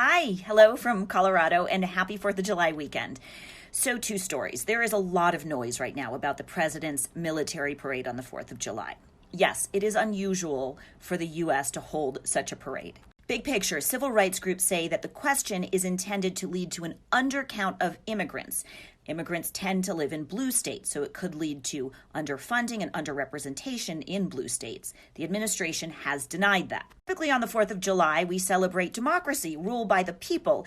Hi, hello from Colorado, and happy 4th of July weekend. So, two stories. There is a lot of noise right now about the president's military parade on the 4th of July. Yes, it is unusual for the U.S. to hold such a parade. Big picture, civil rights groups say that the question is intended to lead to an undercount of immigrants. Immigrants tend to live in blue states, so it could lead to underfunding and underrepresentation in blue states. The administration has denied that. Typically on the 4th of July, we celebrate democracy, rule by the people,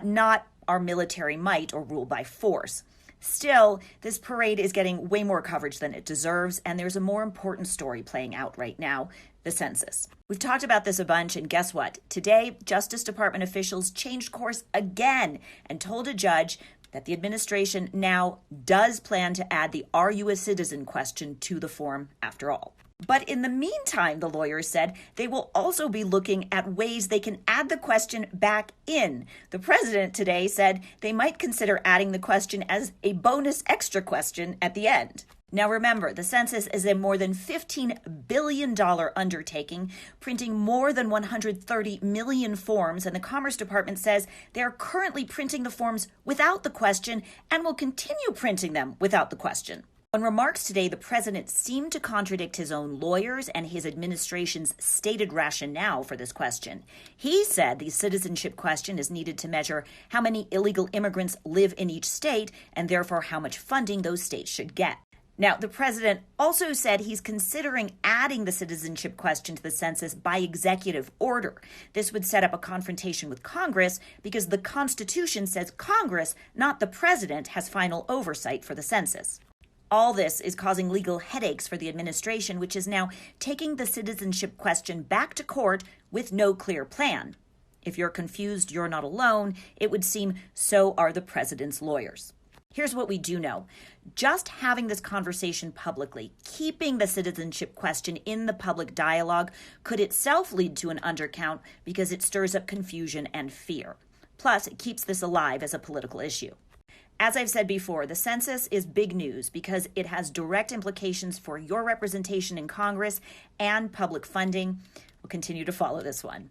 not our military might or rule by force. Still, this parade is getting way more coverage than it deserves, and there's a more important story playing out right now, the census. We've talked about this a bunch, and guess what? Today, Justice Department officials changed course again and told a judge that the administration now does plan to add the "Are you a citizen?" question to the form after all. But in the meantime, the lawyers said they will also be looking at ways they can add the question back in. The president today said they might consider adding the question as a bonus extra question at the end. Now remember, the census is a more than $15 billion undertaking, printing more than 130 million forms, and the Commerce Department says they are currently printing the forms without the question and will continue printing them without the question. In remarks today, the president seemed to contradict his own lawyers and his administration's stated rationale for this question. He said the citizenship question is needed to measure how many illegal immigrants live in each state and therefore how much funding those states should get. Now, the president also said he's considering adding the citizenship question to the census by executive order. This would set up a confrontation with Congress because the Constitution says Congress, not the president, has final oversight for the census. All this is causing legal headaches for the administration, which is now taking the citizenship question back to court with no clear plan. If you're confused, you're not alone. It would seem so are the president's lawyers. Here's what we do know. Just having this conversation publicly, keeping the citizenship question in the public dialogue, could itself lead to an undercount because it stirs up confusion and fear. Plus, it keeps this alive as a political issue. As I've said before, the census is big news because it has direct implications for your representation in Congress and public funding. We'll continue to follow this one.